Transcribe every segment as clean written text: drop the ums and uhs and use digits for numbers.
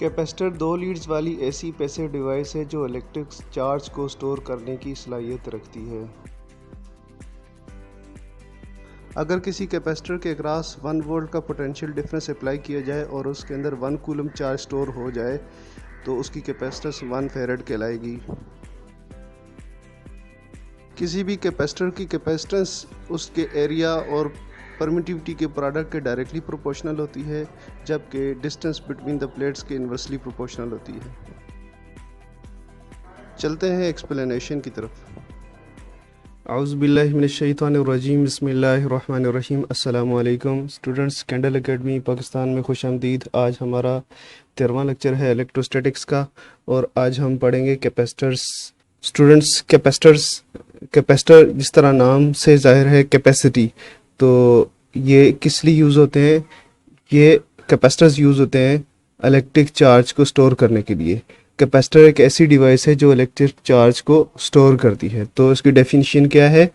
Capacitor 2 Leeds वाली ऐसी passive device है जो इलेक्ट्रिक चार्ज को स्टोर करने की सलाहियत रखती है। अगर किसी कैपेसिटर के अक्रॉस 1 वोल्ट का पोटेंशियल डिफरेंस अप्लाई किया जाए और उसके अंदर 1 कूलम चार्ज स्टोर हो जाए तो उसकी कैपेसिटेंस 1 फैराड कहलाएगी। किसी भी कैपेसिटर की कैपेसिटेंस उसके एरिया और परमिटिविटी के प्रोडक्ट के डायरेक्टली प्रोपोर्शनल होती है, जबकि डिस्टेंस बिटवीन द प्लेट्स के इन्वर्सली प्रोपोर्शनल होती है। चलते हैं एक्सप्लेनेशन की तरफ। औज़ु बिल्लाहि मिनश शैतानिर रजीम, बिस्मिल्लाहिर रहमानिर रहीम। अस्सलामु अलैकुम स्टूडेंट्स, कैंडल एकेडमी पाकिस्तान में खुशामदीद। आज हमारा 13वां लेक्चर है इलेक्ट्रोस्टैटिक्स का और आज हम पढ़ेंगे कैपेसिटर्स। स्टूडेंट्स, कैपेसिटर जिस तरह नाम से जाहिर है कैपेसिटी, तो ये किस लिए यूज़ होते हैं? ये कैपेसिटर्स यूज़ होते हैं इलेक्ट्रिक चार्ज को स्टोर करने के लिए। कैपेसिटर एक ऐसी डिवाइस है जो इलेक्ट्रिक चार्ज को स्टोर करती है। तो इसकी डेफिनेशन क्या है?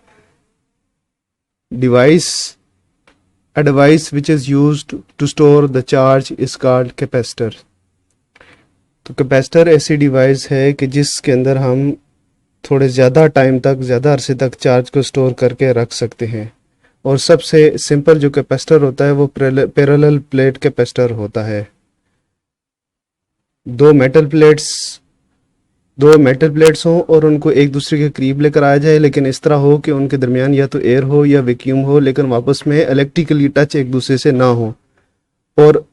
A device which is used to store the charge is called capacitor. तो कैपेसिटर ऐसी डिवाइस है कि जिसके अंदर हम थोड़े ज़्यादा टाइम तक, ज़्यादा अरसे तक चार्ज को स्टोर करके रख सकते हैं। और सबसे सिंपल जो कैपेसिटर होता है वो पैरेलल प्लेट कैपेसिटर होता है। दो मेटल प्लेट्स हों और उनको एक दूसरे के करीब लेकर आया जाए, लेकिन इस तरह हो कि उनके दरमियान या तो एयर हो या वैक्यूम हो, लेकिन वापस में इलेक्ट्रिकली टच एक दूसरे से ना हो, और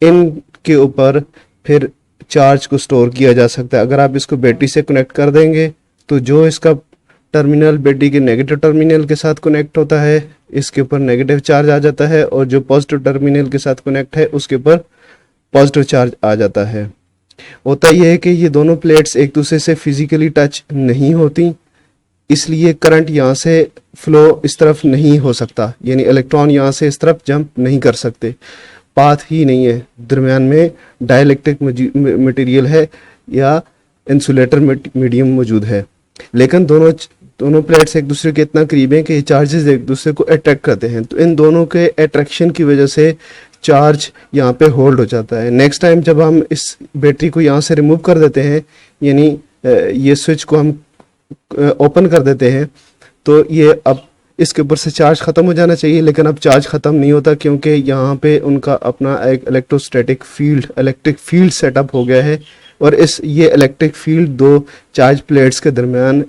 इनके ऊपर फिर चार्ज को स्टोर किया जा सकता है। अगर आप इसको बैटरी से कनेक्ट कर देंगे तो जो इसका टर्मिनल बैटरी के नेगेटिव टर्मिनल के साथ कनेक्ट होता है, इसके ऊपर नेगेटिव चार्ज आ जाता है, और जो पॉजिटिव टर्मिनल के साथ कनेक्ट है उसके ऊपर पॉजिटिव चार्ज आ जाता है। होता यह है कि ये दोनों प्लेट्स एक दूसरे से फिजिकली टच नहीं होती, इसलिए करंट यहाँ से फ्लो इस तरफ नहीं हो सकता, यानी इलेक्ट्रॉन यहाँ से इस तरफ जंप नहीं कर सकते, पाथ ही नहीं है। दरमियान में डाइलेक्ट्रिक मटेरियल है या इंसुलेटर मीडियम मौजूद है, लेकिन दोनों प्लेट्स एक दूसरे के इतना करीब हैं कि ये चार्जेस एक दूसरे को अट्रैक्ट करते हैं। तो इन दोनों के अट्रैक्शन की वजह से चार्ज यहाँ पे होल्ड हो जाता है। नेक्स्ट टाइम जब हम इस बैटरी को यहाँ से रिमूव कर देते हैं, यानी ये स्विच को हम ओपन कर देते हैं, तो ये अब इसके ऊपर से चार्ज ख़त्म हो जाना चाहिए, लेकिन अब चार्ज ख़त्म नहीं होता क्योंकि यहाँ पे उनका अपना एक इलेक्ट्रिक फील्ड सेटअप हो गया है, और ये इलेक्ट्रिक फील्ड दो चार्ज प्लेट्स के दरमियान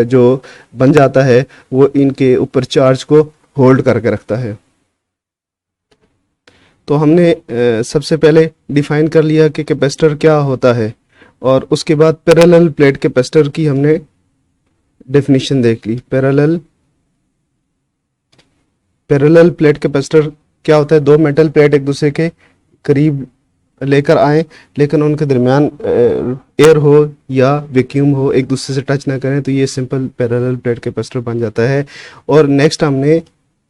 जो बन जाता है वो इनके ऊपर चार्ज को होल्ड करके रखता है। तो हमने सबसे पहले डिफाइन कर लिया कि कैपेसिटर क्या होता है, और उसके बाद पैरेलल प्लेट कैपेसिटर की हमने डेफिनेशन देख ली। पैरेलल प्लेट कैपेसिटर क्या होता है? दो मेटल प्लेट एक दूसरे के करीब लेकर आए, लेकिन उनके दरमियान एयर हो या वैक्यूम हो, एक दूसरे से टच ना करें, तो ये सिंपल पैरेलल प्लेट कैपेसिटर बन जाता है। और नेक्स्ट हमने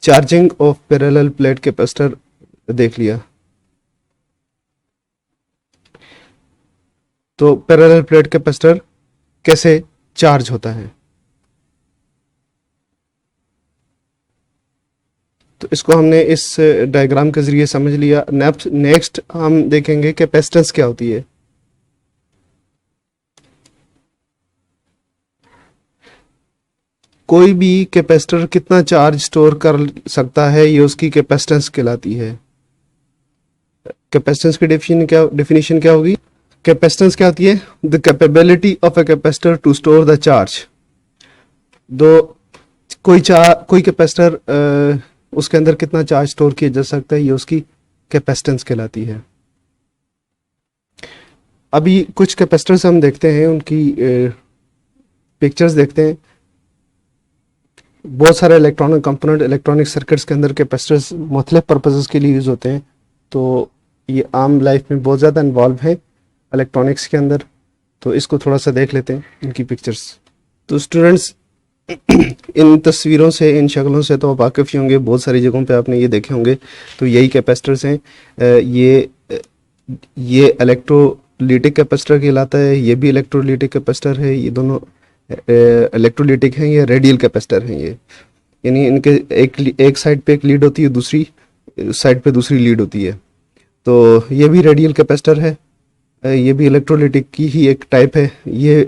charging of parallel plate capacitor देख लिया। तो पैरेलल प्लेट कैपेसिटर कैसे चार्ज होता है, तो इसको हमने इस डायग्राम के जरिए समझ लिया। नेक्स्ट हम देखेंगे कैपेसिटेंस क्या होती है। कोई भी कैपेसिटर कितना चार्ज स्टोर कर सकता है, ये उसकी कैपेसिटेंस कहलाती है। कैपेसिटेंस की डेफिनेशन क्या होगी? कैपेसिटेंस क्या होती है? The capability of a capacitor to store the charge. कोई कैपेसिटर उसके अंदर कितना चार्ज स्टोर किया जा सकता है, ये उसकी कैपेसिटेंस कहलाती है। अभी कुछ कैपेसिटर्स हम देखते हैं, उनकी पिक्चर्स देखते हैं। बहुत सारे इलेक्ट्रॉनिक कंपोनेंट इलेक्ट्रॉनिक सर्किट्स के अंदर कैपेसिटर्स मुख्तलिफ पर्पसेस के लिए यूज़ होते हैं, तो ये आम लाइफ में बहुत ज़्यादा इन्वॉल्व है इलेक्ट्रॉनिक्स के अंदर। तो इसको थोड़ा सा देख लेते हैं, इनकी पिक्चर्स। तो स्टूडेंट्स, इन तस्वीरों से, इन शक्लों से तो वाकिफ़ ही होंगे, बहुत सारी जगहों पे आपने ये देखे होंगे। तो यही कैपेसिटर्स हैं। ये इलेक्ट्रोलिटिक कैपेसिटर कहलाता है, ये भी इलेक्ट्रोलिटिक कैपेसिटर है। ये दोनों इलेक्ट्रोलिटिक हैं, ये रेडियल कैपेसिटर हैं। ये यानी इनके एक साइड पे एक लीड होती है, दूसरी साइड पे दूसरी लीड होती है। तो ये भी रेडियल कैपेसिटर है, ये भी इलेक्ट्रोलिटिक की ही एक टाइप है। ये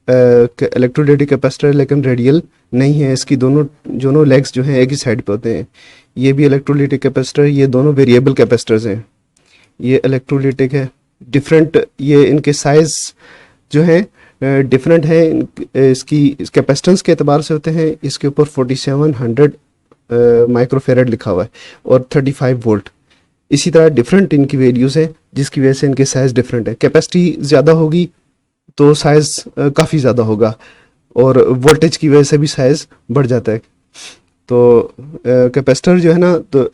इलेक्ट्रोलिटिक कैपेसिटर लेकिन रेडियल नहीं है, इसकी दोनों दोनों लेग्स जो हैं एक ही साइड पे होते हैं। ये भी इलेक्ट्रोलिटिक कैपेसिटर, ये दोनों वेरिएबल कैपेसिटर्स हैं। ये इलेक्ट्रोलिटिक है, डिफरेंट ये इनके साइज जो है डिफरेंट है। इसकी कैपेसिटेंस के एतबार से होते हैं। इसके ऊपर 4700 माइक्रोफेरेड लिखा हुआ है और 35 वोल्ट। इसी तरह डिफरेंट इनकी वैल्यूज़ हैं जिसकी वजह से इनके साइज़ डिफरेंट है। कैपेसिटी ज़्यादा होगी तो साइज़ काफ़ी ज़्यादा होगा और वोल्टेज की वजह से भी साइज़ बढ़ जाता है। तो कैपेसिटर जो है ना, तो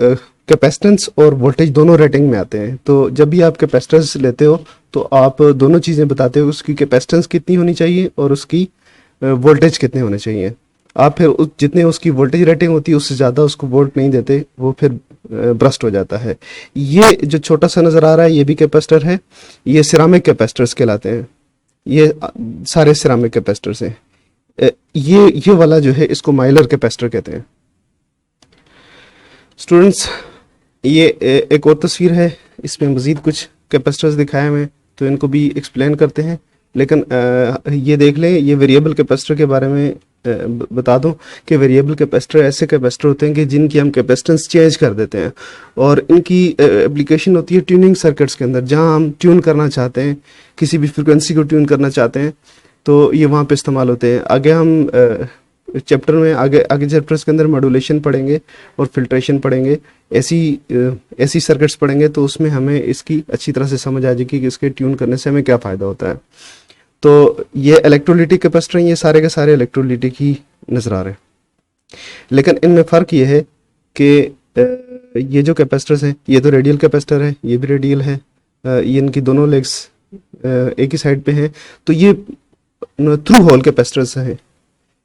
कैपेसिटेंस और वोल्टेज दोनों रेटिंग में आते हैं। तो जब भी आप कैपेसिटेंस लेते हो तो आप दोनों चीज़ें बताते हो, उसकी कैपेसिटेंस कितनी होनी चाहिए और उसकी वोल्टेज कितने होने चाहिए। आप फिर जितने उसकी वोल्टेज रेटिंग होती है उससे ज़्यादा उसको वोल्ट नहीं देते, वो फिर ब्रस्ट हो जाता है। ये जो छोटा सा नज़र आ रहा है ये भी कैपेसिटर है, ये सिरामिक कैपेसिटर्स कहलाते हैं। ये सारे सिरामिक कैपेसिटर्स हैं। ये वाला जो है इसको माइलर कैपेसिटर कहते हैं। स्टूडेंट्स, ये एक और तस्वीर है, इसमें मज़ीद कुछ कैपेसिटर्स दिखाए हुए हैं तो इनको भी एक्सप्लेन करते हैं। लेकिन ये देख लें, ये वेरिएबल कैपेसिटर के बारे में बता दूं कि वेरिएबल कैपेसिटर ऐसे कैपेसिटर होते हैं कि जिनकी हम कैपेसिटेंस चेंज कर देते हैं और इनकी एप्लीकेशन होती है ट्यूनिंग सर्किट्स के अंदर। जहां हम ट्यून करना चाहते हैं, किसी भी फ्रिक्वेंसी को ट्यून करना चाहते हैं तो ये वहाँ पे इस्तेमाल होते हैं। आगे हम चैप्टर में आगे चैप्टर्स के अंदर मॉड्यूलेशन पढ़ेंगे और फिल्ट्रेशन पढ़ेंगे, ऐसी सर्किट्स पढ़ेंगे तो उसमें हमें इसकी अच्छी तरह से समझ आ जाएगी कि इसके ट्यून करने से हमें क्या फ़ायदा होता है। तो ये इलेक्ट्रोलिटिक कैपेसिटर, ये सारे के सारे इलेक्ट्रोलिटिक ही नज़र आ रहे हैं। लेकिन इनमें फ़र्क ये है कि ये जो कैपेसिटर्स हैं ये तो रेडियल कैपेसिटर है, ये भी रेडियल है, ये इनकी दोनों लेग्स एक ही साइड पे हैं। तो ये थ्रू होल कैपेसिटर्स हैं,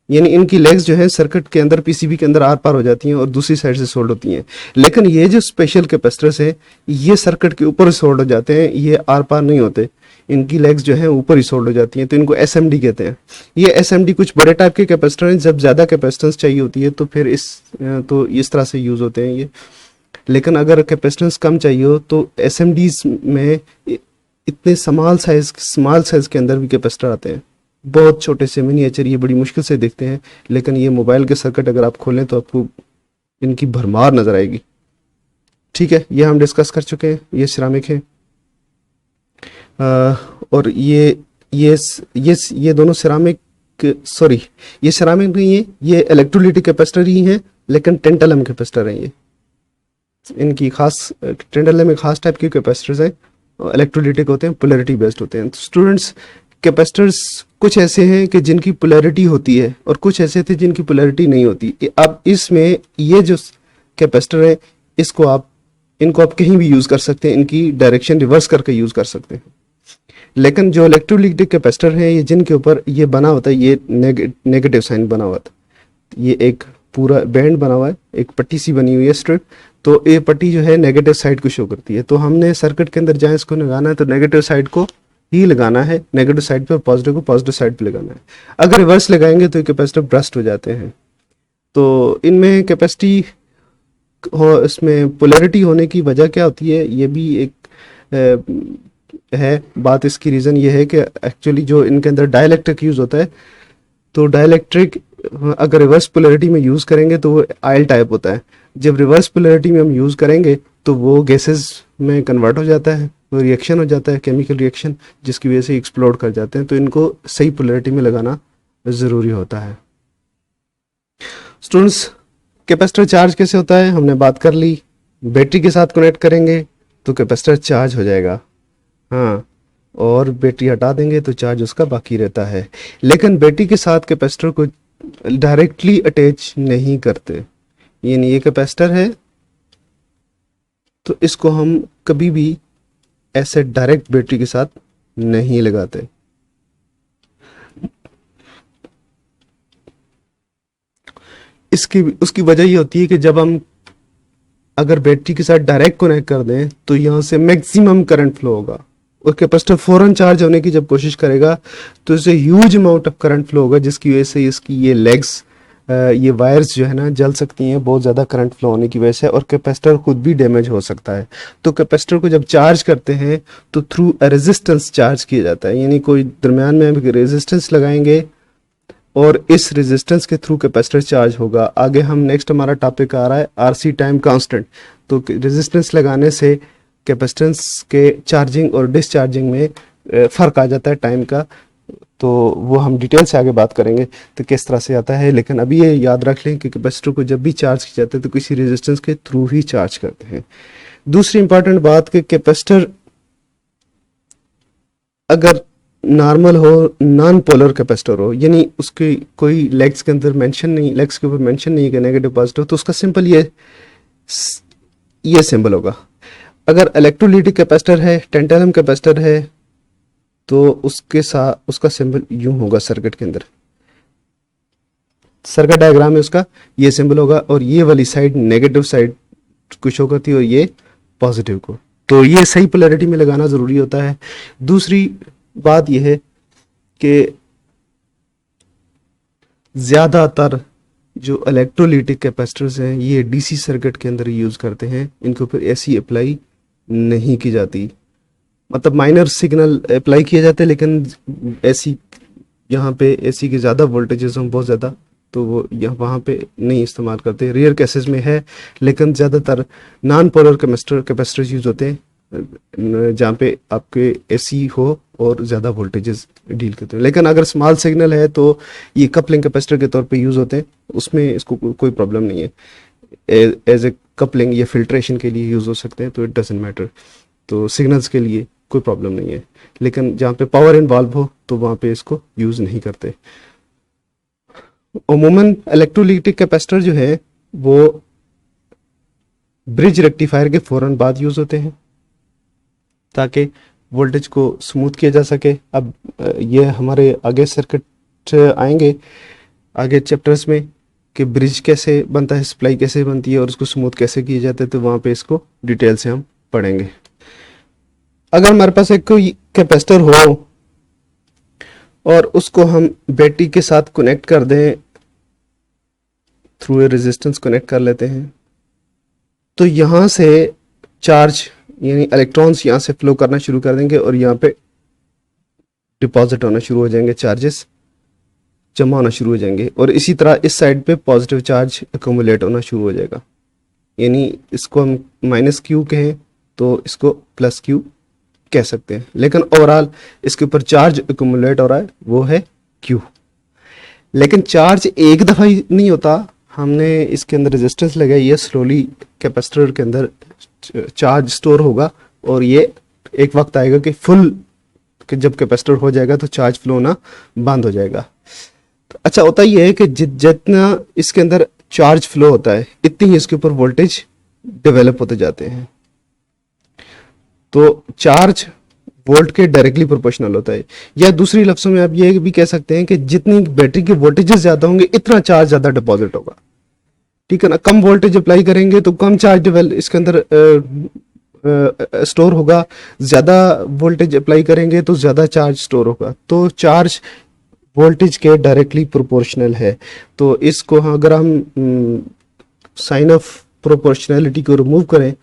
यानी इनकी लेग्स जो है सर्किट के अंदर पीसीबी के अंदर आर पार हो जाती हैं और दूसरी साइड से सोल्ड होती हैं। लेकिन ये जो स्पेशल कैपेसिटर्स हैं ये सर्किट के ऊपर सोल्ड हो जाते हैं, ये आर पार नहीं होते, इनकी लेग्स जो है ऊपर ही सोल्ड हो जाती हैं, तो इनको एसएमडी कहते हैं। ये एसएमडी कुछ बड़े टाइप के कैपेसिटर हैं, जब ज़्यादा कैपेसिटेंस चाहिए होती है तो फिर इस तरह से यूज़ होते हैं ये। लेकिन अगर कैपेसिटेंस कम चाहिए हो तो एसएमडीज में इतने स्मॉल साइज के अंदर भी कैपेसिटर आते हैं, बहुत छोटे से मिनिएचर, ये बड़ी मुश्किल से दिखते हैं। लेकिन ये मोबाइल के सर्किट अगर आप खोलें तो आपको इनकी भरमार नज़र आएगी। ठीक है, ये हम डिस्कस कर चुके हैं, ये सिरामिक है। और ये दोनों सिरामिक, सॉरी ये सिरामिक नहीं है, ये इलेक्ट्रोलिटिक कैपेसिटर ही हैं, लेकिन टेंटलम कैपेसिटर हैं। ये इनकी खास टेंटलम में खास टाइप के कैपेसिटर्स हैं, इलेक्ट्रोलिटिक होते हैं, पोलैरिटी बेस्ड होते हैं। तो स्टूडेंट्स, कैपेसिटर्स कुछ ऐसे हैं कि जिनकी पोलैरिटी होती है और कुछ ऐसे थे जिनकी पोलैरिटी नहीं होती। अब इसमें ये जो कैपेसिटर है इनको आप कहीं भी यूज़ कर सकते हैं, इनकी डायरेक्शन रिवर्स करके यूज़ कर सकते हैं। लेकिन जो इलेक्ट्रोलिटिक कैपेसिटर है ये जिनके ऊपर ये बना होता है, ये नेगेटिव साइन बना हुआ था, ये एक पूरा बैंड बना हुआ है, एक पट्टी सी बनी हुई है स्ट्रिप, तो ये पट्टी जो है नेगेटिव साइड को शो करती है। तो हमने सर्किट के अंदर जहाँ इसको लगाना है तो नेगेटिव साइड को ही लगाना है, नेगेटिव साइड पे, और पॉजिटिव को पॉजिटिव साइड पे लगाना है। अगर रिवर्स लगाएंगे तो कैपेसिटर ब्रस्ट हो जाते हैं। तो इनमें कैपेसिटी इसमें पोलैरिटी होने की वजह क्या होती है, ये भी एक है बात। इसकी रीज़न ये है कि एक्चुअली जो इनके अंदर डाइलेक्ट्रिक यूज़ होता है, तो डाइलेक्ट्रिक अगर रिवर्स पोलैरिटी में यूज़ करेंगे तो वो आयल टाइप होता है। जब रिवर्स पोलैरिटी में हम यूज़ करेंगे तो वो गैसेस में कन्वर्ट हो जाता है, वो रिएक्शन हो जाता है, केमिकल रिएक्शन, जिसकी वजह से एक्सप्लोड कर जाते हैं। तो इनको सही पोलैरिटी में लगाना ज़रूरी होता है। स्टूडेंट्स, कैपेसिटर चार्ज कैसे होता है हमने बात कर ली। बैटरी के साथ कनेक्ट करेंगे तो कैपेसिटर चार्ज हो जाएगा, हाँ, और बैटरी हटा देंगे तो चार्ज उसका बाकी रहता है। लेकिन बैटरी के साथ कैपेसिटर को डायरेक्टली अटैच नहीं करते, यानी ये कैपेसिटर है तो इसको हम कभी भी ऐसे डायरेक्ट बैटरी के साथ नहीं लगाते। उसकी वजह ये होती है कि जब हम अगर बैटरी के साथ डायरेक्ट कनेक्ट कर दें तो यहाँ से मैक्सिमम करंट फ्लो होगा और कैपेसिटर फौरन चार्ज होने की जब कोशिश करेगा तो इससे huge amount of current flow होगा, जिसकी वजह से इसकी ये लेग्स ये वायर्स जो है ना जल सकती हैं बहुत ज़्यादा करंट फ्लो होने की वजह से, और कैपेसिटर खुद भी डैमेज हो सकता है। तो कैपेसिटर को जब चार्ज करते हैं तो थ्रू रेजिस्टेंस चार्ज किया जाता है, यानी कोई दरम्यान में हम रेजिस्टेंस लगाएंगे और इस रेजिस्टेंस के थ्रू कैपेसिटर चार्ज होगा। आगे हम नेक्स्ट हमारा टॉपिक आ रहा है आरसी टाइम कांस्टेंट। तो रेजिस्टेंस लगाने से कैपेसिटेंस के चार्जिंग और डिस्चार्जिंग में फ़र्क आ जाता है टाइम का, तो वो हम डिटेल से आगे बात करेंगे तो किस तरह से आता है। लेकिन अभी ये याद रख लें कि कैपेसिटर को जब भी चार्ज किया जाता है तो किसी रेजिस्टेंस के थ्रू ही चार्ज करते हैं। दूसरी इंपॉर्टेंट बात कि कैपेसिटर अगर नॉर्मल हो, नॉन पोलर कैपेसिटर हो, यानी उसके कोई लेग्स के अंदर मेंशन नहीं, लेग्स के ऊपर मेंशन नहीं है नेगेटिव पॉजिटिव, तो उसका सिंपल ये सिंबल होगा। अगर इलेक्ट्रोलिटिक कैपेसिटर है, टेंटालम कैपेसिटर है, तो उसके साथ उसका सिंबल यूं होगा सर्किट के अंदर, सर्किट डायग्राम में उसका ये सिंबल होगा, और ये वाली साइड नेगेटिव साइड कुछ होगा थी और ये पॉजिटिव को, तो ये सही पोलैरिटी में लगाना ज़रूरी होता है। दूसरी बात यह है कि ज़्यादातर जो इलेक्ट्रोलिटिक कैपेसिटर्स हैं ये डीसी सर्किट के अंदर यूज़ करते हैं, इनके ऊपर एसी अप्लाई नहीं की जाती, मतलब माइनर सिग्नल अप्लाई किया जाता है, लेकिन एसी यहाँ पे एसी के ज़्यादा वोल्टेजेस हों बहुत ज़्यादा, तो वो यहाँ वहाँ पे नहीं इस्तेमाल करते। रेयर केसेस में है, लेकिन ज़्यादातर नॉन पोलर कैपेसिटर्स यूज़ होते हैं जहाँ पे आपके एसी हो और ज़्यादा वोल्टेजेस डील करते हैं। लेकिन अगर स्मॉल सिग्नल है तो ये कपलिंग कैपेसिटर के तौर पे यूज़ होते हैं, उसमें इसको कोई प्रॉब्लम नहीं है, एज ए कपलिंग या फिल्ट्रेशन के लिए यूज़ हो सकते हैं, तो इट डजेंट मैटर, तो सिग्नल्स के लिए कोई प्रॉब्लम नहीं है। लेकिन जहाँ पे पावर इन्वॉल्व हो तो वहाँ पे इसको यूज़ नहीं करते। अमूमन इलेक्ट्रोलिटिक कैपेसिटर जो है वो ब्रिज रेक्टिफायर के फ़ौरन बाद यूज़ होते हैं ताकि वोल्टेज को स्मूथ किया जा सके। अब ये हमारे आगे सर्किट आएंगे आगे चैप्टर्स में कि ब्रिज कैसे बनता है, सप्लाई कैसे बनती है और उसको स्मूथ कैसे किया जाता है, तो वहाँ पे इसको डिटेल से हम पढ़ेंगे। अगर हमारे पास एक कोई कैपेसिटर हो और उसको हम बैटरी के साथ कनेक्ट कर दें, थ्रू ए रेजिस्टेंस कनेक्ट कर लेते हैं, तो यहाँ से चार्ज यानी इलेक्ट्रॉन्स यहाँ से फ्लो करना शुरू कर देंगे और यहाँ पे डिपॉजिट होना शुरू हो जाएंगे, चार्जेस जमा होना शुरू हो जाएंगे, और इसी तरह इस साइड पे पॉजिटिव चार्ज एक्यूमुलेट होना शुरू हो जाएगा। यानी इसको हम माइनस क्यू कहें तो इसको प्लस क्यू कह सकते हैं, लेकिन ओवरऑल इसके ऊपर चार्ज एक्यूमुलेट हो रहा है वो है क्यू। लेकिन चार्ज एक दफ़ा ही नहीं होता, हमने इसके अंदर रेजिस्टेंस लगाई है, स्लोली कैपेसिटर के अंदर चार्ज स्टोर होगा और ये एक वक्त आएगा कि फुल कि जब कैपेसिटर हो जाएगा तो चार्ज फ्लो होना बंद हो जाएगा। तो अच्छा होता ये है कि जितना इसके अंदर चार्ज फ्लो होता है इतनी ही इसके ऊपर वोल्टेज डेवलप होते जाते हैं। तो चार्ज वोल्ट के डायरेक्टली प्रोपोर्शनल होता है, या दूसरी लफ्ज़ों में आप ये भी कह सकते हैं कि जितनी बैटरी के वोल्टेजेस ज़्यादा होंगे इतना चार्ज ज़्यादा डिपॉजिट होगा, ठीक है ना। कम वोल्टेज अप्लाई करेंगे तो कम चार्ज इसके अंदर स्टोर होगा, ज़्यादा वोल्टेज अप्लाई करेंगे तो ज़्यादा चार्ज स्टोर होगा। तो चार्ज वोल्टेज के डायरेक्टली प्रोपोर्शनल है। तो इसको अगर हम साइन ऑफ प्रोपोर्शनैलिटी को रिमूव करें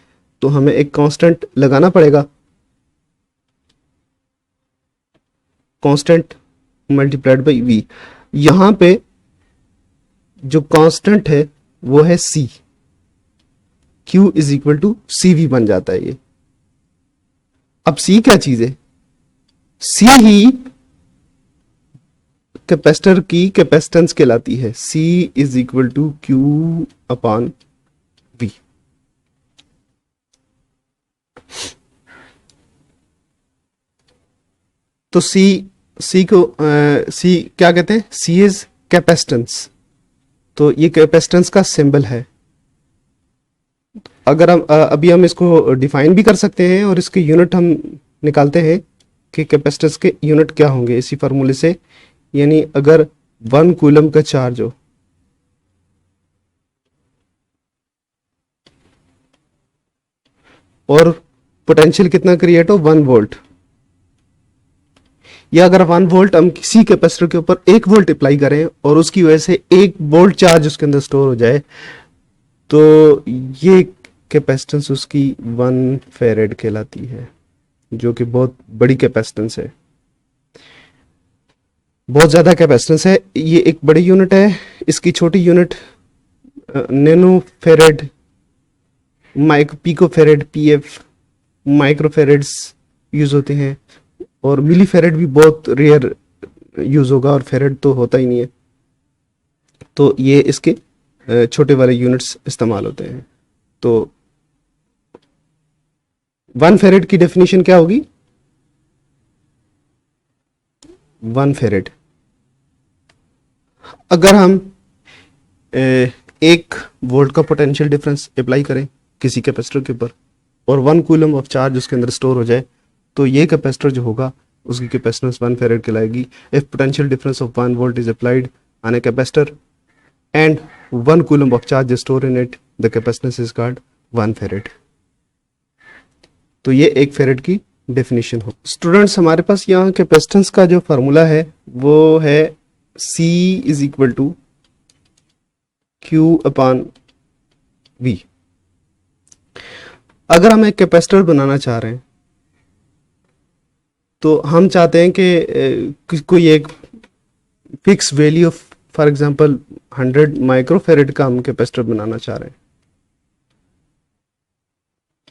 तो हमें एक कांस्टेंट लगाना पड़ेगा, कांस्टेंट मल्टीप्लाइड बाई वी। यहां पे जो कांस्टेंट है वो है C, Q is equal to C V बन जाता है ये। अब C क्या चीज है? C ही कैपेसिटर की कैपेसिटेंस कहलाती है। C is equal to Q upon V। तो C को C क्या कहते हैं? C इज कैपेसिटेंस, तो ये कैपेसिटेंस का सिंबल है। अगर हम अभी हम इसको डिफाइन भी कर सकते हैं और इसके यूनिट हम निकालते हैं कि कैपेसिटेंस के यूनिट क्या होंगे इसी फार्मूले से। यानी अगर 1 कूलम का चार्ज हो और पोटेंशियल कितना क्रिएट हो 1 वोल्ट, या अगर 1 वोल्ट हम किसी कैपेसिटर के ऊपर 1 वोल्ट अप्लाई करें और उसकी वजह से 1 वोल्ट चार्ज उसके अंदर स्टोर हो जाए, तो ये कैपेसिटेंस उसकी 1 फेरेड कहलाती है, जो कि बहुत बड़ी कैपेसिटेंस है, बहुत ज़्यादा कैपेसिटेंस है। ये एक बड़ी यूनिट है। इसकी छोटी unit nano farad, pico farad, PF, micro farads use होते हैं, और मिली फेरेड भी बहुत रेयर यूज होगा, और फेरेड तो होता ही नहीं है। तो ये इसके छोटे वाले यूनिट्स इस्तेमाल होते हैं। तो 1 फेरेड की डेफिनेशन क्या होगी? 1 फेरेड, अगर हम 1 वोल्ट का पोटेंशियल डिफरेंस अप्लाई करें किसी कैपेसिटर के ऊपर और 1 कूलम ऑफ चार्ज उसके अंदर स्टोर हो जाए, तो ये कैपेसिटर जो होगा उसकी कैपेसिटेंस 1 फेरेड कहलाएगी। If potential difference of 1 volt is applied on a capacitor and 1 coulomb of charge is store in it, the capacitance is called 1 farad. तो ये 1 फेरेड की डेफिनेशन हो। स्टूडेंट्स, हमारे पास यहाँ कैपेसिटेंस का जो फार्मूला है वो है C is equal to Q upon V। अगर हम एक कैपेसिटर बनाना चाह रहे हैं तो हम चाहते हैं कि कोई एक fix value of, for example 100 microfarad का हम कैपेसिटर बनाना चाह रहे हैं,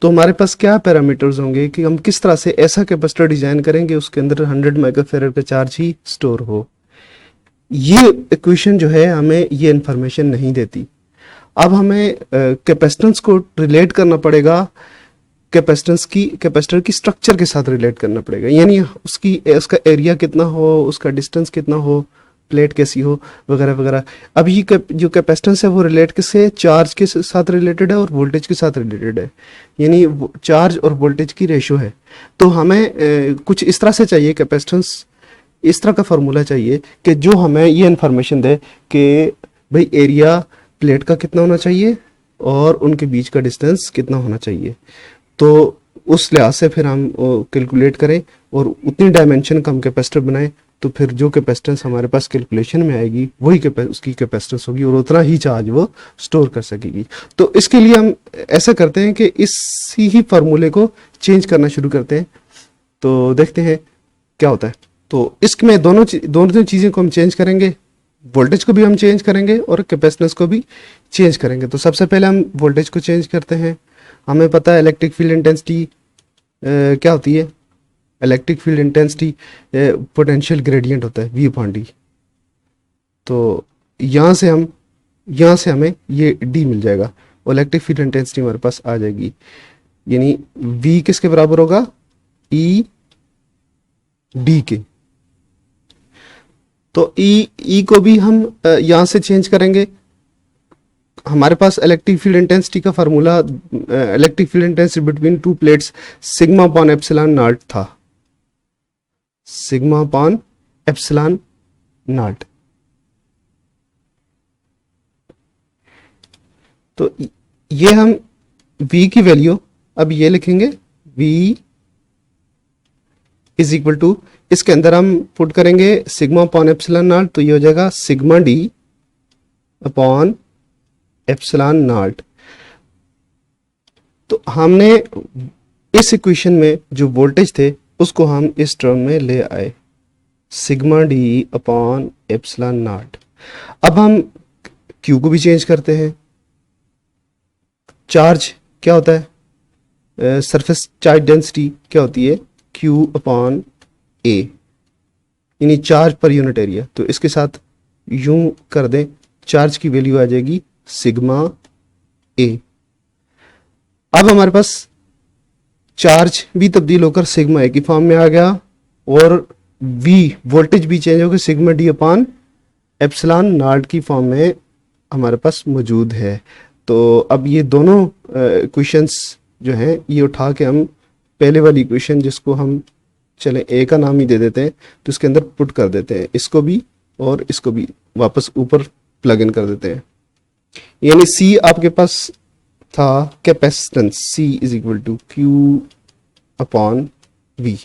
तो हमारे पास क्या पैरामीटर्स होंगे कि हम किस तरह से ऐसा कैपेसिटर डिजाइन करेंगे उसके अंदर 100 माइक्रोफेरेड का चार्ज ही स्टोर हो। ये इक्वेशन जो है हमें ये इंफॉर्मेशन नहीं देती। अब हमें कैपेसिटेंस को रिलेट करना पड़ेगा, कैपेसिटर की स्ट्रक्चर के साथ रिलेट करना पड़ेगा, यानी उसका एरिया कितना हो, उसका डिस्टेंस कितना हो, प्लेट कैसी हो, वगैरह वगैरह। अब ये जो कैपेसिटेंस है वो रिलेट किससे, चार्ज के साथ रिलेटेड है और वोल्टेज के साथ रिलेटेड है, यानी चार्ज और वोल्टेज की रेशो है। तो हमें कुछ इस तरह से चाहिए कैपेसिटेंस, इस तरह का फार्मूला चाहिए कि जो हमें ये इन्फॉर्मेशन दे कि भाई एरिया प्लेट का कितना होना चाहिए और उनके बीच का डिस्टेंस कितना होना चाहिए। तो उस लिहाज से फिर हम कैलकुलेट करें और उतनी डायमेंशन का हम कैपेसिटर बनाएं, तो फिर जो कैपेसिटेंस हमारे पास कैलकुलेशन में आएगी वही उसकी कैपेसिटेंस होगी और उतना ही चार्ज वो स्टोर कर सकेगी। तो इसके लिए हम ऐसा करते हैं कि इसी ही फार्मूले को चेंज करना शुरू करते हैं, तो देखते हैं क्या होता है। तो इसमें दोनों चीज़ें को हम चेंज करेंगे, वोल्टेज को भी हम चेंज करेंगे और कैपेसिटेंस को भी चेंज करेंगे। तो सबसे पहले हम वोल्टेज को चेंज करते हैं। हमें पता है इलेक्ट्रिक फील्ड इंटेंसिटी क्या होती है, electric field intensity potential gradient होता है V/D। तो यहाँ से हमें ये D मिल जाएगा और इलेक्ट्रिक फील्ड इंटेंसिटी हमारे पास आ जाएगी, यानी V किसके बराबर होगा, E/D के। तो E को भी हम यहाँ से चेंज करेंगे। हमारे पास इलेक्ट्रिक फील्ड इंटेंसिटी का formula, electric field intensity between 2 plates sigma upon epsilon not था, सिग्मा अपॉन एप्सिलॉन नॉट। तो ये हम V की वैल्यू अब ये लिखेंगे, V इज इक्वल टू, इसके अंदर हम पुट करेंगे सिग्मा अपॉन एप्सिलॉन नॉट, तो ये हो जाएगा sigma D upon epsilon not. तो हमने इस इक्वेशन में जो वोल्टेज थे उसको हम इस टर्म में ले आए, sigma D upon epsilon not. अब हम Q को भी चेंज करते हैं। चार्ज क्या होता है, सरफेस चार्ज डेंसिटी क्या होती है, Q अपॉन A, यानी चार्ज पर यूनिट एरिया। तो इसके साथ यूं कर दें, चार्ज की वैल्यू आ जाएगी सिग्मा A। अब हमारे पास चार्ज भी तब्दील होकर सिग्मा A की फॉर्म में आ गया और V वोल्टेज भी चेंज होकर sigma D upon epsilon not की फॉर्म में हमारे पास मौजूद है। तो अब ये दोनों इक्वेशंस जो हैं ये उठा के हम पहले वाली इक्वेशन, जिसको हम चले A का नाम ही दे देते हैं, तो इसके अंदर पुट कर देते हैं, इसको भी और इसको भी वापस ऊपर प्लग इन कर देते हैं। यानी C आपके पास था capacitance, C is equal to Q upon V।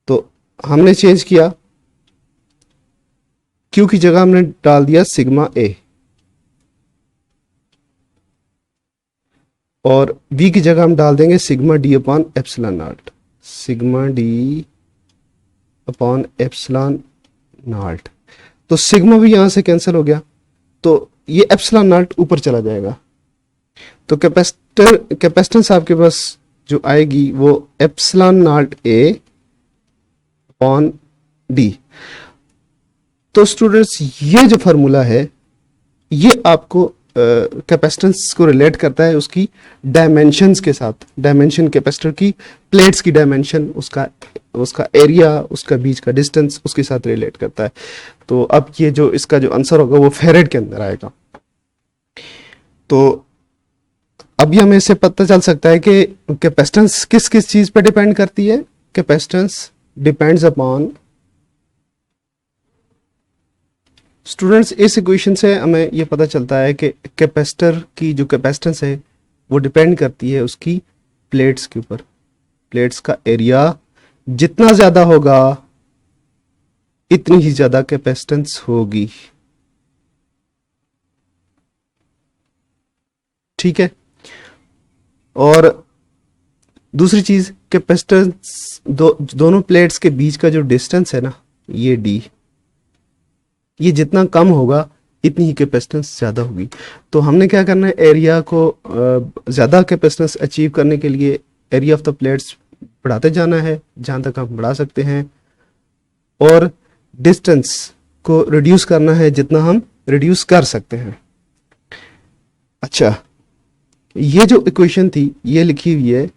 तो हमने चेंज किया, क्यू की जगह हमने डाल दिया सिग्मा ए, और वी की जगह हम डाल देंगे sigma D upon epsilon not, sigma D upon epsilon not. तो सिग्मा भी यहां से कैंसिल हो गया, तो ये एप्सिलॉन नॉट ऊपर चला जाएगा। तो कैपेसिटेंस आपके पास जो आएगी वो epsilon not a upon D. तो स्टूडेंट्स ये जो फार्मूला है ये आपको कैपेसिटेंस को रिलेट करता है उसकी डायमेंशंस के साथ, डायमेंशन कैपेसिटर की प्लेट्स की डायमेंशन, उसका एरिया, उसका बीच का डिस्टेंस, उसके साथ रिलेट करता है। तो अब ये जो इसका जो आंसर होगा वो फेरेड के अंदर आएगा। तो अभी हमें इससे पता चल सकता है कि कैपेसिटेंस किस किस चीज पे डिपेंड करती है। कैपेसिटेंस डिपेंड्स अपॉन, स्टूडेंट्स इस इक्वेशन से हमें यह पता चलता है कि कैपेसिटर की जो कैपेसिटेंस है वो डिपेंड करती है उसकी प्लेट्स के ऊपर। प्लेट्स का एरिया जितना ज्यादा होगा इतनी ही ज्यादा कैपेसिटेंस होगी, ठीक है। और दूसरी चीज, कैपेसिटेंस दोनों प्लेट्स के बीच का जो डिस्टेंस है ना, ये डी, ये जितना कम होगा इतनी ही कैपेसिटेंस ज्यादा होगी। तो हमने क्या करना है, एरिया को ज्यादा कैपेसिटेंस अचीव करने के लिए एरिया ऑफ द प्लेट्स बढ़ाते जाना है जहां तक हम बढ़ा सकते हैं, और डिस्टेंस को रिड्यूस करना है जितना हम रिड्यूस कर सकते हैं। अच्छा, ये जो इक्वेशन थी ये लिखी हुई है,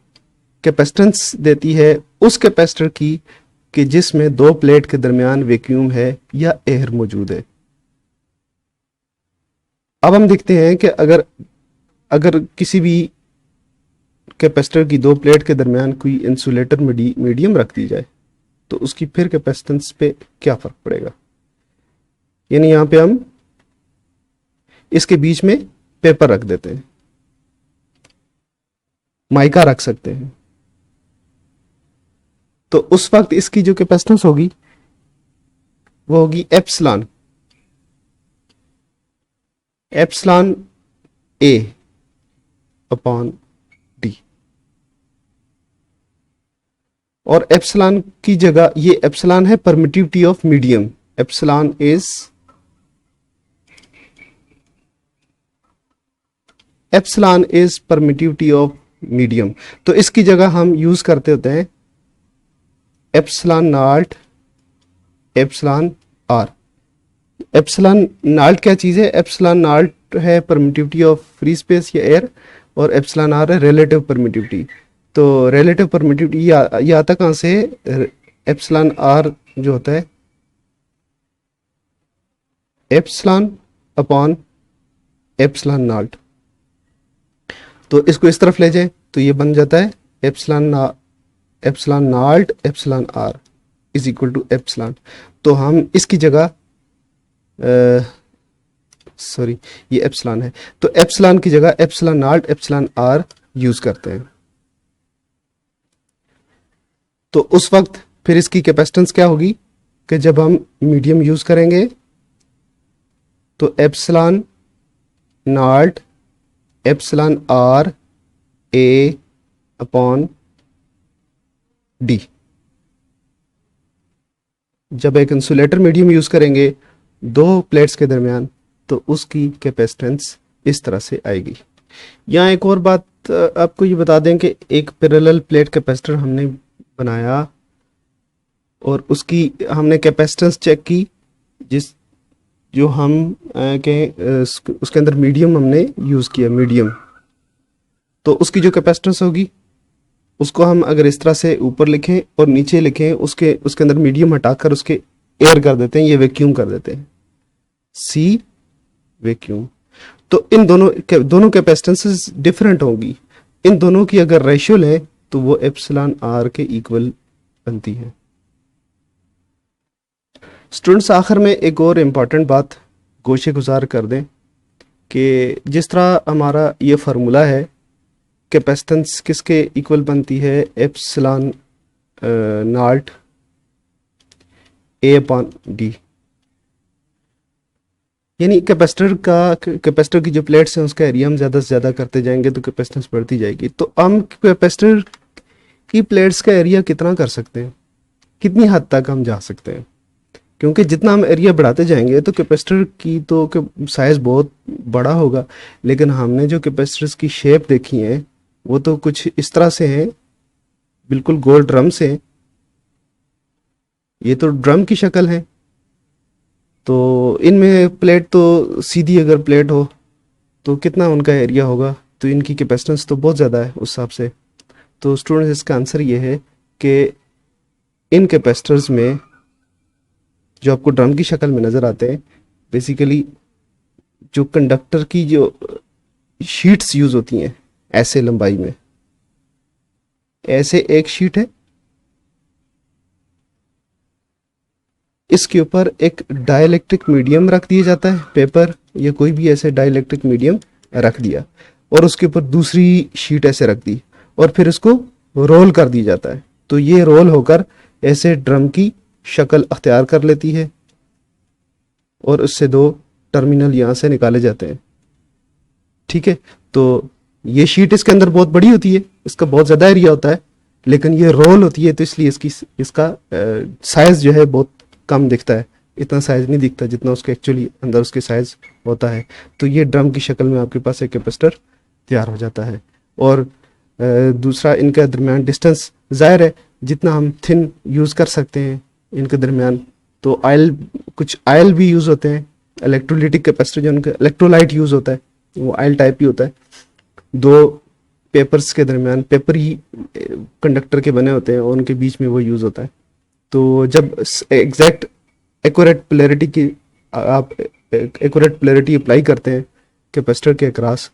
कैपेसिटेंस देती है उस कैपेसिटर की कि जिसमें दो प्लेट के दरमियान वैक्यूम है या एयर मौजूद है। अब हम देखते हैं कि अगर किसी भी कैपेसिटर की दो प्लेट के दरमियान कोई इंसुलेटर मीडियम रख दी जाए तो उसकी फिर कैपेसिटेंस पे क्या फर्क पड़ेगा। यानी यहां पे हम इसके बीच में पेपर रख देते हैं, माइका रख सकते हैं, तो उस वक्त इसकी जो कैपेसिटेंस होगी वो होगी एप्सिलॉन ए अपॉन डी। और एप्सिलॉन की जगह, ये एप्सिलॉन है permittivity of medium, epsilon is permittivity of medium. तो इसकी जगह हम यूज करते होते हैं epsilon not epsilon R. Epsilon not क्या चीज है, एप्सिलॉन नॉट है परमिटिविटी ऑफ फ्री स्पेस या एयर, और एप्सिलॉन आर है रिलेटिव परमिटिविटी। तो रिलेटिव परमिटिविटी ये आता कहां से, एप्सिलॉन आर जो होता है एप्सिलॉन अपॉन एप्सिलॉन नॉट। तो इसको इस तरफ ले जाए तो ये बन जाता है epsilon not epsilon R is equal to epsilon. तो हम इसकी जगह सॉरी ये एप्सिलॉन है, तो एप्सिलॉन की जगह epsilon not epsilon R use करते हैं। तो उस वक्त फिर इसकी कैपेसिटेंस क्या होगी कि जब हम मीडियम यूज करेंगे तो epsilon not epsilon R A upon D. जब एक इंसुलेटर मीडियम यूज करेंगे दो प्लेट्स के दरमियान तो उसकी कैपेसिटेंस इस तरह से आएगी। यहाँ एक और बात आपको ये बता दें कि एक पैरेलल प्लेट कैपेसिटर हमने बनाया और उसकी हमने कैपेसिटेंस चेक की, जो हम उसके अंदर मीडियम हमने यूज किया, मीडियम। तो उसकी जो कैपेसिटेंस होगी उसको हम अगर इस तरह से ऊपर लिखें और नीचे लिखें, उसके अंदर मीडियम हटाकर उसके एयर कर देते हैं, ये वैक्यूम कर देते हैं, सी वैक्यूम। तो इन दोनों कैपेसिटेंसेस डिफरेंट होंगी, इन दोनों की अगर रेशियो लें तो वो एप्सिलॉन आर के इक्वल बनती है। स्टूडेंट्स आखिर में एक और इम्पॉर्टेंट बात गोशे गुजार कर दें कि जिस तरह हमारा ये फार्मूला है कैपेसिटेंस किसके इक्वल बनती है, एप्सिलॉन नॉट A/D। यानी कैपेसिटर की जो प्लेट्स हैं उसका एरिया हम ज़्यादा से ज़्यादा करते जाएंगे तो कैपेसिटेंस बढ़ती जाएगी। तो हम कैपेसिटर की प्लेट्स का एरिया कितना कर सकते हैं, कितनी हद तक हम जा सकते हैं, क्योंकि जितना हम एरिया बढ़ाते जाएंगे तो कैपेसिटर की तो साइज़ बहुत बड़ा होगा, लेकिन हमने जो कैपेसिटर्स की शेप देखी है वो तो कुछ इस तरह से हैं, बिल्कुल गोल ड्रम से हैं। ये तो ड्रम की शक्ल है, तो इनमें प्लेट तो सीधी अगर प्लेट हो तो कितना उनका एरिया होगा, तो इनकी कैपेसिटेंस तो बहुत ज़्यादा है उस हिसाब से। तो स्टूडेंट्स इसका आंसर ये है कि इन कैपेसिटर्स में जो आपको ड्रम की शक्ल में नज़र आते हैं, बेसिकली जो कंडक्टर की जो शीट्स यूज़ होती हैं ऐसे लंबाई में, ऐसे एक शीट है, इसके ऊपर एक डाइलेक्ट्रिक मीडियम रख दिया जाता है, पेपर या कोई भी ऐसे डाइलेक्ट्रिक मीडियम रख दिया, और उसके ऊपर दूसरी शीट ऐसे रख दी, और फिर इसको रोल कर दिया जाता है। तो ये रोल होकर ऐसे ड्रम की शक्ल अख्तियार कर लेती है, और उससे दो टर्मिनल यहाँ से निकाले जाते हैं। ठीक है, तो ये शीट इसके अंदर बहुत बड़ी होती है, इसका बहुत ज़्यादा एरिया होता है, लेकिन ये रोल होती है तो इसलिए इसका साइज़ जो है बहुत कम दिखता है, इतना साइज़ नहीं दिखता जितना उसके एक्चुअली अंदर उसके साइज़ होता है। तो ये ड्रम की शक्ल में आपके पास एक कैपेसिटर तैयार हो जाता है। और दूसरा, इनके दरमियान डिस्टेंस ज़ाहिर है जितना हम थिन यूज़ कर सकते हैं इनके दरमियान, तो कुछ आयल भी यूज़ होते हैं, इलेक्ट्रोलिटिक कैपेसिटर जो उनका इलेक्ट्रोलाइट यूज़ होता है वो आयल टाइप ही होता है। दो पेपर्स के दरमियान, पेपर ही कंडक्टर के बने होते हैं और उनके बीच में वो यूज़ होता है। तो जब एग्जैक्ट एक्यूरेट पोलैरिटी की आप एक्यूरेट पोलैरिटी अप्लाई करते हैं कैपेसिटर के अक्रॉस,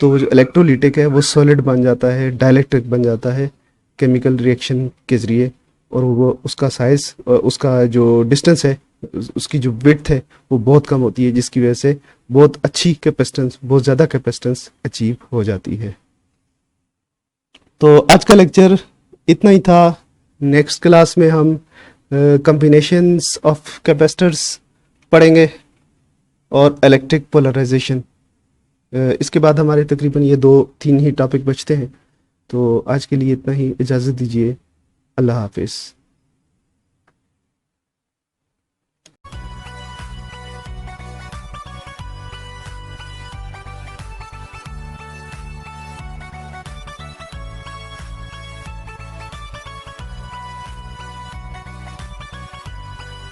तो वो जो इलेक्ट्रोलिटिक है वो सॉलिड बन जाता है, डाइलेक्ट्रिक बन जाता है केमिकल रिएक्शन के ज़रिए, और वो उसका साइज़, उसका जो डिस्टेंस है, उसकी जो विड्थ है वो बहुत कम होती है, जिसकी वजह से बहुत अच्छी कैपेसिटेंस, बहुत ज़्यादा कैपेसिटेंस अचीव हो जाती है। तो आज का लेक्चर इतना ही था। नेक्स्ट क्लास में हम कॉम्बिनेशंस ऑफ कैपेसिटर्स पढ़ेंगे और इलेक्ट्रिक पोलराइजेशन। इसके बाद हमारे तकरीबन ये 2-3 ही टॉपिक बचते हैं। तो आज के लिए इतना ही, इजाज़त दीजिए। अल्लाह हाफिज़।